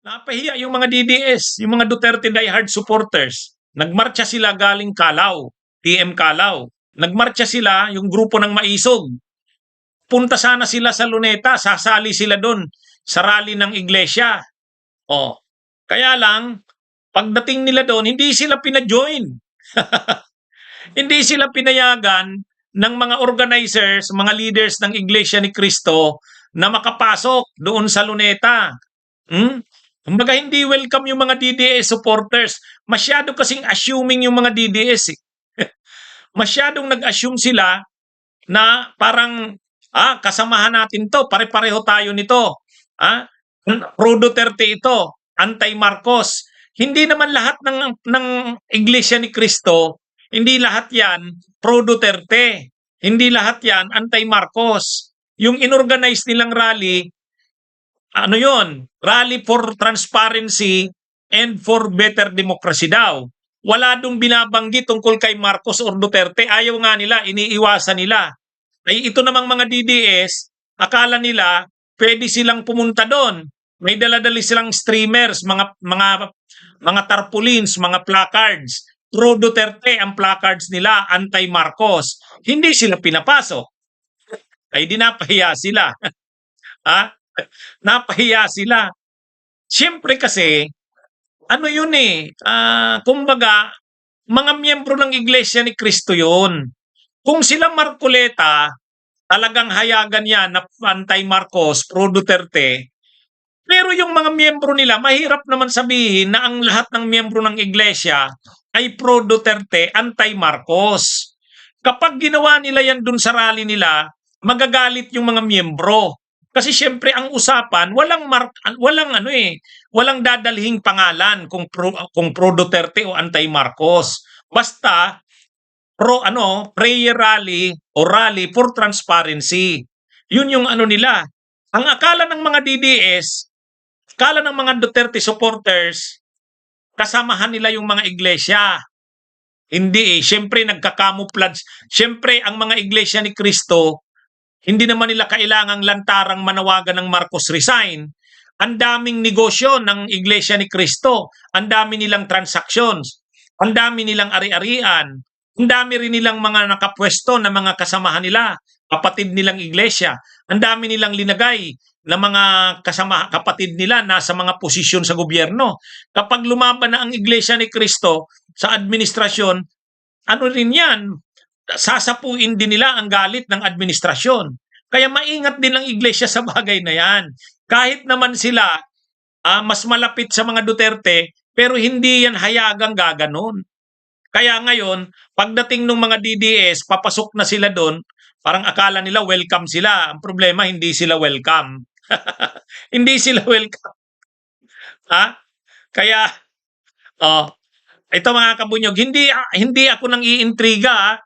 Napahiya yung mga DDS, yung mga Duterte diehard supporters. Nagmarcha sila galing Calao, TM Calao. Nagmarcha sila, yung grupo ng Maisog. Punta sana sila sa Luneta, sasali sila doon sa rally ng iglesia. Oh, kaya lang, pagdating nila doon, hindi sila pina-join. Hindi sila pinayagan ng mga organizers, mga leaders ng Iglesia ni Cristo na makapasok doon sa Luneta. Hmm? Kumbaga hindi welcome yung mga DDS supporters. Masyado kasing assuming yung mga DDS eh. Masyadong nag-assume sila na parang kasamahan natin to, pare-pareho tayo nito. Ah, pro Duterte ito, anti-Marcos. Hindi naman lahat ng Iglesia ni Cristo, hindi lahat 'yan pro Duterte. Hindi lahat 'yan anti-Marcos. Yung inorganize nilang rally, ano 'yon? Rally for transparency and for better democracy daw. Wala dong binabanggit tungkol kay Marcos or Duterte. Ayaw nga nila, iniiwasan nila. Ay ito namang mga DDS, akala nila pwede silang pumunta doon. May dala-dali silang streamers, mga tarpaulins, mga placards. Pro Duterte ang placards nila, anti-Marcos. Hindi sila pinapasok. Ay di napahiya sila. ha? Napahiya sila. Siyempre kasi, ano yun eh, kumbaga, mga miyembro ng Iglesia ni Cristo yun. Kung sila Marcoleta, talagang hayagan yan na anti-Marcos, pro-Duterte, pero yung mga miyembro nila, mahirap naman sabihin na ang lahat ng miyembro ng Iglesia ay pro-Duterte, anti-Marcos. Kapag ginawa nila yan dun sa rally nila, magagalit yung mga miyembro. Kasi siyempre ang usapan, walang dadalhing pangalan kung pro Duterte o anti-Marcos. Basta prayer rally o rally for transparency. Yun yung ano nila. Ang akala ng mga DDS, akala ng mga Duterte supporters, kasamahan nila yung mga iglesia. Hindi eh. Siyempre nagka-camouflage. Siyempre ang mga iglesia ni Cristo, hindi naman nila kailangang lantarang manawagan ng Marcos resign. Ang daming negosyo ng Iglesia ni Cristo. Ang dami nilang transactions. Ang dami nilang ari-arian. Ang dami rin nilang mga nakapwesto na mga kasamahan nila, kapatid nilang iglesia. Ang dami nilang linagay na mga kapatid nila nasa mga posisyon sa gobyerno. Kapag lumaban na ang Iglesia ni Cristo sa administrasyon, ano rin yan? Sasapuin din nila ang galit ng administrasyon. Kaya maingat din ang iglesia sa bagay na yan. Kahit naman sila mas malapit sa mga Duterte, pero hindi yan hayagang gaganon. Kaya ngayon, pagdating ng mga DDS, papasok na sila doon, parang akala nila welcome sila. Ang problema, hindi sila welcome. Hindi sila welcome. Kaya, ito mga kabunyog, hindi ako nang iintriga.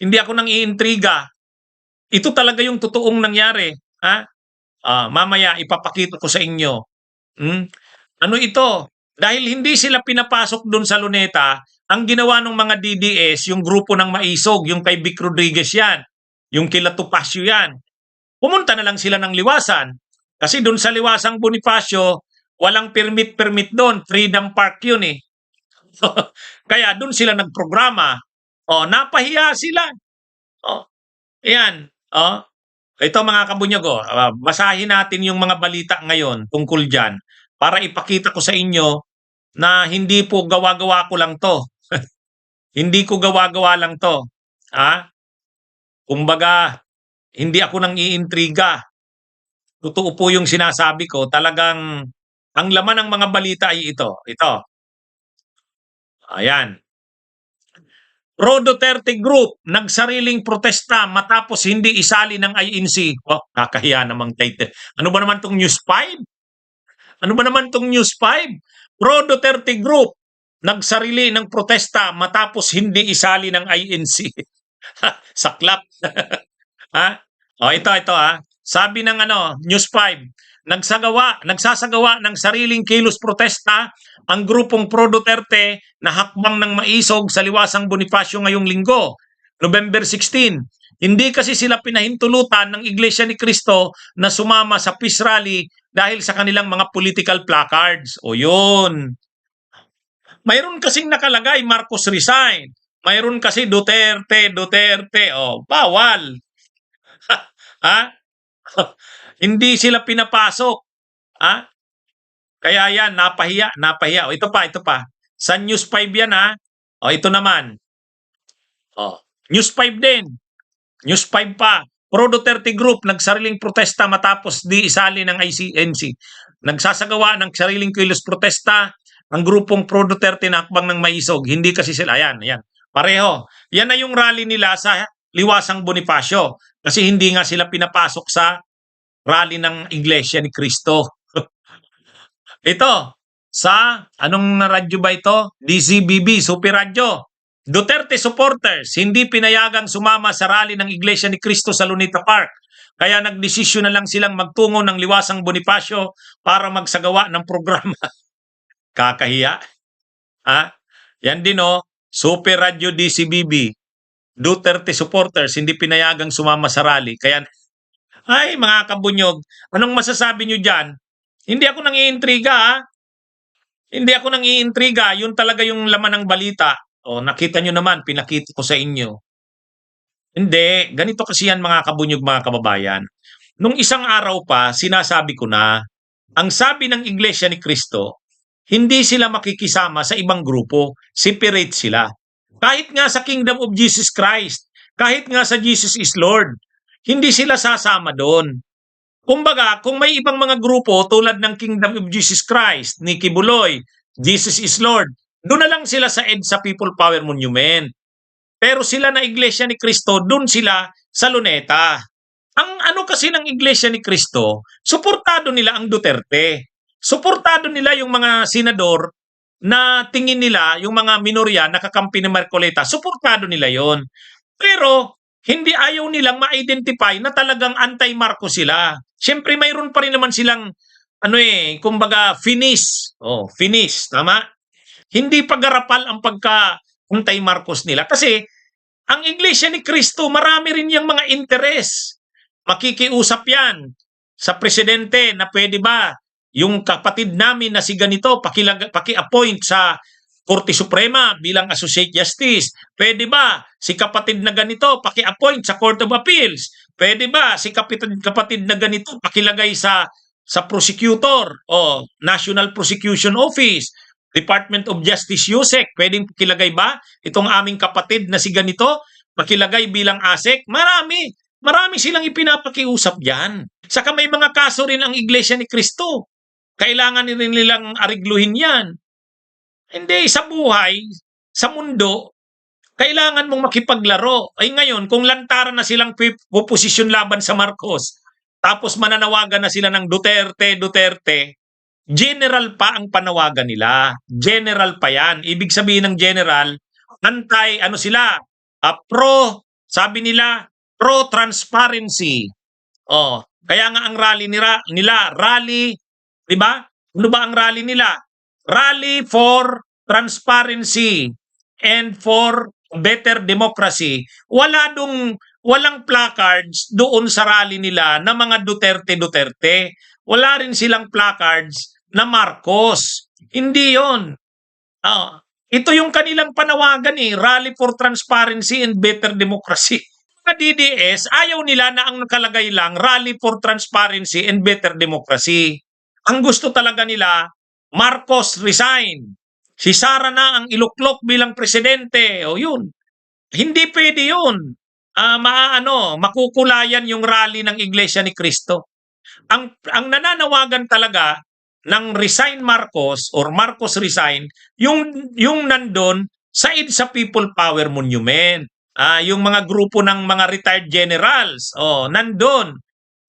Hindi ako nang iintriga. Ito talaga yung totoong nangyari. Mamaya ipapakita ko sa inyo. Ano ito? Dahil hindi sila pinapasok doon sa Luneta, ang ginawa ng mga DDS, yung grupo ng Maisog, yung kay Vic Rodriguez yan, yung kila Topacio yan, pumunta na lang sila ng Liwasan. Kasi doon sa Liwasang Bonifacio, walang permit doon. Freedom Park yun eh. Kaya doon sila nagprograma. Napahiya sila. Ayan. Ito mga kabunyog, basahin natin yung mga balita ngayon tungkol dyan para ipakita ko sa inyo na hindi po gawa-gawa ko lang to. Hindi ko gawa-gawa lang to. Kumbaga, hindi ako nang iintriga. Totoo po yung sinasabi ko. Talagang ang laman ng mga balita ay ito. Ito. Ayan. Pro Duterte Group nagsariling protesta matapos hindi isali ng INC. Kakahiya namang title. Ano ba naman tong News 5? Ano ba naman tong News 5? Pro Duterte Group nagsarili ng protesta matapos hindi isali ng INC. Saklap. Ito Sabi ng News 5, nagsasagawa ng sariling kilos protesta ang grupong Pro Duterte na hakbang ng Maisog sa Liwasang Bonifacio ngayong linggo, November 16. Hindi kasi sila pinahintulutan ng Iglesia ni Cristo na sumama sa peace rally dahil sa kanilang mga political placards. O yun. Mayroon kasing nakalagay, Marcos resign. Mayroon kasi Duterte, Duterte. O, bawal. Ha? Hindi sila pinapasok. Ha? Kaya yan, napahiya, napahiya. O, ito pa, ito pa. Sa News 5 yan, ha? O, ito naman. O, News 5 din. News 5 pa. Pro-Duterte Group nagsariling protesta matapos di isali ng ICNC. Nagsasagawa ng sariling kilos protesta ang grupong pro-Duterte na akbang ng maisog. Hindi kasi sila. Ayan, ayan. Pareho. Yan na yung rally nila sa Liwasang Bonifacio. Kasi hindi nga sila pinapasok sa rally ng Iglesia ni Cristo. Ito, sa anong radyo ba ito? DCBB, Super Radyo. Duterte supporters, hindi pinayagang sumama sa rally ng Iglesia ni Cristo sa Luneta Park. Kaya nagdesisyon na lang silang magtungo ng Liwasang Bonifacio para magsagawa ng programa. Kakahiya. Ha? Yan din Super Radio DCBB. Duterte supporters, hindi pinayagang sumama sa rally. Kaya, ay mga kabunyog, anong masasabi nyo dyan? Hindi ako nangiintriga, ha? Hindi ako nangiintriga. Yun talaga yung laman ng balita. O, nakita nyo naman, pinakita ko sa inyo. Hindi, ganito kasi yan mga kabunyog, mga kababayan. Nung isang araw pa, sinasabi ko na, ang sabi ng Iglesia ni Cristo, hindi sila makikisama sa ibang grupo, separate sila. Kahit nga sa Kingdom of Jesus Christ, kahit nga sa Jesus is Lord, hindi sila sasama doon. Kumbaga, kung may ibang mga grupo tulad ng Kingdom of Jesus Christ, ni Kibuloy, Jesus is Lord, doon na lang sila sa EDSA People Power Monument. Pero sila na Iglesia ni Cristo, doon sila sa Luneta. Ang ano kasi ng Iglesia ni Cristo, suportado nila ang Duterte. Suportado nila yung mga senador na tingin nila, yung mga minorya nakakampi ni Marcoleta, suportado nila yon. Pero hindi ayaw nilang ma-identify na talagang anti-Marcos sila. Siyempre mayroon pa rin naman silang kumbaga finish. Oh, finish, tama? Hindi pagarapal ang pagka anti-Marcos nila kasi ang Iglesia ni Cristo marami rin yung mga interes. Makikiusap yan sa presidente na pwede ba yung kapatid namin na si ganito paki-appoint sa Korte Suprema bilang Associate Justice. Pwede ba si kapatid na ganito paki-appoint sa Court of Appeals? Pwede ba si kapatid na ganito pakilagay sa prosecutor o National Prosecution Office, Department of Justice USEC? Pwedeng pakilagay ba itong aming kapatid na si ganito pakilagay bilang ASEC? Marami silang ipinapakiusap diyan. Saka may mga kaso rin ang Iglesia ni Cristo. Kailangan rin nilang arigluhin yan. Hindi, sa buhay, sa mundo, kailangan mong makipaglaro. Ay ngayon, kung lantaran na silang puposisyon laban sa Marcos, tapos mananawagan na sila ng Duterte, general pa ang panawagan nila. General pa yan. Ibig sabihin ng general, sabi nila, pro-transparency. Kaya nga ang rally nila, rally, di ba? Ano ba ang rally nila? Rally for transparency and for better democracy. Walang placards doon sa rally nila na mga Duterte. Wala rin silang placards na Marcos. Hindi yon. Ito yung kanilang panawagan Rally for Transparency and Better Democracy. Mga DDS, ayaw nila na ang nakalagay lang Rally for Transparency and Better Democracy. Ang gusto talaga nila, Marcos resign. Si Sara na ang iluklok bilang presidente. O yun. Hindi pwede yun. Makukulayan yung rally ng Iglesia ni Cristo. Ang nananawagan talaga ng resign Marcos or Marcos resign, yung nandun sa EDSA People Power Monument. Yung mga grupo ng mga retired generals, nandun.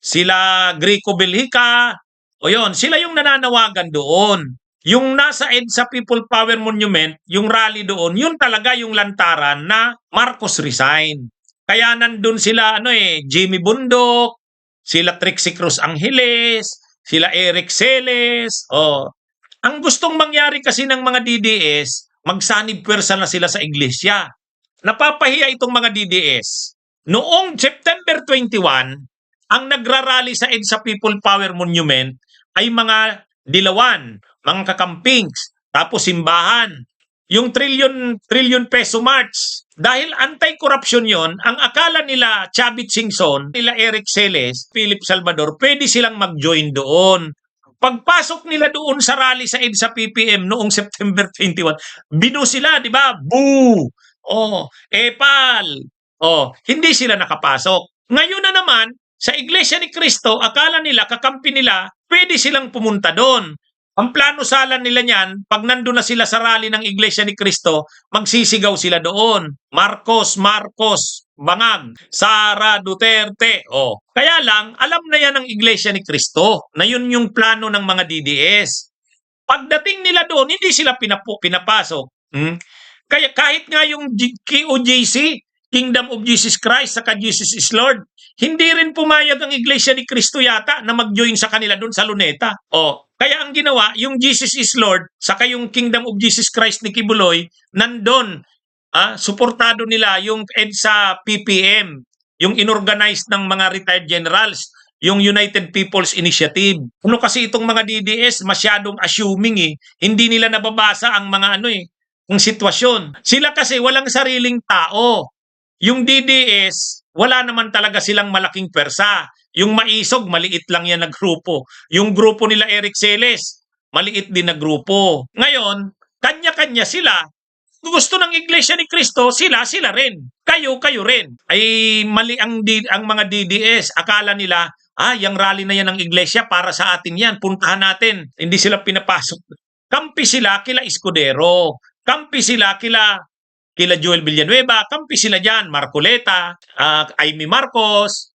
Sila Greco Belhica, sila yung nananawagan doon. Yung nasa EDSA People Power Monument, yung rally doon, yun talaga yung lantaran na Marcos resign. Kaya nandun sila, Jimmy Bundok, sila Trixie Cruz Angeles, sila Eric Celes. Ang gustong mangyari kasi ng mga DDS, magsanib pwersa na sila sa iglesia. Napapahiya itong mga DDS. Noong September 21, ang nagrarally sa EDSA People Power Monument ay mga dilawan, mga kakampings, tapos simbahan. Yung trillion peso march. Dahil anti-corruption yon, ang akala nila Chavit Singson, nila Eric Celes, Philip Salvador, pwede silang mag-join doon. Pagpasok nila doon sa rally sa EDSA PPM noong September 21, binu sila, di ba? Boo! Oh, epal! Oh, hindi sila nakapasok. Ngayon na naman, sa Iglesia ni Cristo, akala nila, kakampi nila, pwede silang pumunta doon. Ang plano sala nila niyan, pag nandun na sila sa rally ng Iglesia ni Cristo, magsisigaw sila doon. Marcos, Marcos, Bangag, Sara Duterte. Oh. Kaya lang, alam na yan ng Iglesia ni Cristo na yun yung plano ng mga DDS. Pagdating nila doon, hindi sila pinapasok. Kaya kahit nga yung KOJC, Kingdom of Jesus Christ, saka Jesus is Lord, hindi rin pumayag ang Iglesia ni Cristo yata na mag-join sa kanila doon sa Luneta. Oh, kaya ang ginawa, yung Jesus is Lord, saka yung Kingdom of Jesus Christ ni Kibuloy, nandun, suportado nila yung EDSA PPM, yung inorganize ng mga retired generals, yung United People's Initiative. Ano kasi itong mga DDS, masyadong assuming hindi nila nababasa ang mga ang sitwasyon. Sila kasi walang sariling tao. Yung DDS, wala naman talaga silang malaking pwersa. Yung Maisog, maliit lang yan na grupo. Yung grupo nila Eric Celes, maliit din na grupo. Ngayon, kanya-kanya sila. Gusto ng Iglesia ni Cristo, sila rin. Kayo rin. Ay mali ang mga DDS. Akala nila, yung rally na yan ng Iglesia, para sa atin yan. Puntahan natin. Hindi sila pinapasok. Kampi sila kila Escudero. Kampi sila kila Joel Villanueva, kampi sila dyan, Marcoleta, Amy Marcos.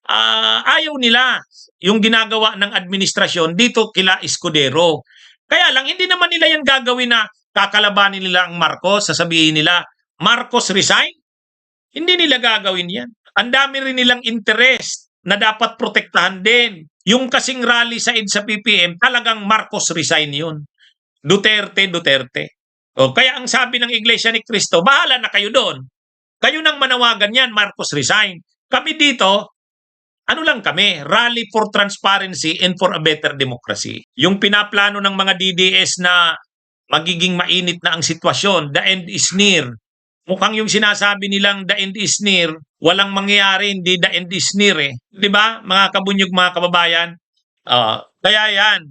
Ayaw nila yung ginagawa ng administrasyon dito kila Escudero. Kaya lang, hindi naman nila yan gagawin na kakalabanin nila ang Marcos, sasabihin nila, Marcos resign? Hindi nila gagawin yan. Ang dami rin nilang interest na dapat protektahan din. Yung kasing rally sa EDSA PPM, talagang Marcos resign yun. Duterte. Kaya ang sabi ng Iglesia ni Cristo, bahala na kayo doon. Kayo nang manawagan yan, Marcos resign. Kami dito, lang kami, rally for transparency and for a better democracy. Yung pinaplano ng mga DDS na magiging mainit na ang sitwasyon, the end is near. Mukhang yung sinasabi nilang the end is near, walang mangyayari, hindi the end is near Di ba, mga kabunyog, mga kababayan? Kaya yan,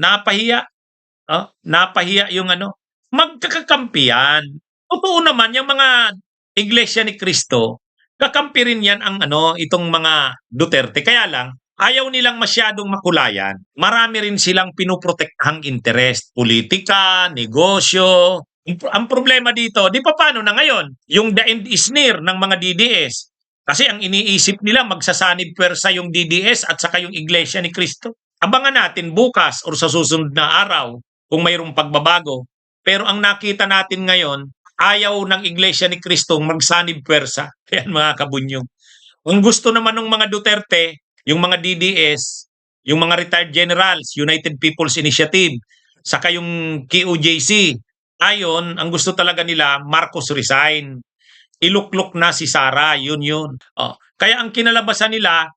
napahiya. Napahiya yung magkakakampiyan. Totoo naman, yung mga Iglesia ni Cristo, kakampi rin yan ang itong mga Duterte. Kaya lang, ayaw nilang masyadong makulayan. Marami rin silang pinuprotektahang interest. Politika, negosyo. Ang problema dito, di pa paano na ngayon? Yung the end is near ng mga DDS. Kasi ang iniisip nila, magsasanib pwersa yung DDS at saka yung Iglesia ni Cristo. Abangan natin bukas o sa susunod na araw kung mayroong pagbabago. Pero ang nakita natin ngayon, ayaw ng Iglesia ni Cristo magsanib pwersa. Yan mga kabunyog. Ang gusto naman ng mga Duterte, yung mga DDS, yung mga retired generals, United People's Initiative, saka yung KOJC, ayon, ang gusto talaga nila, Marcos resign. Iluklok na si Sara, yun. Kaya ang kinalabasan nila,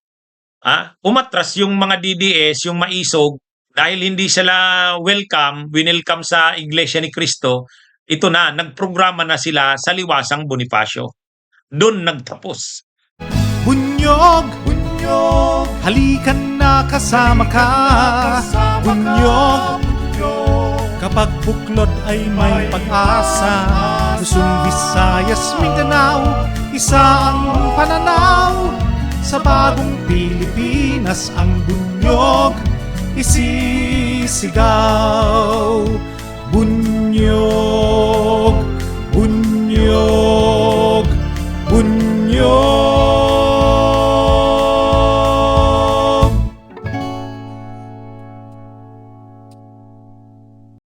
umatras yung mga DDS, yung Maisog, dahil hindi sila winelcome sa Iglesia ni Cristo, ito na, nagprograma na sila sa Liwasang Bonifacio. Doon nagtapos. Bunyog, halikan na kasama ka. Bunyog, kapag buklod ay may pag-asa. Luzon, Visayas, Mindanao, isa ang pananaw. Sa bagong Pilipinas ang bunyog isisigaw. Bunyog, bunyog.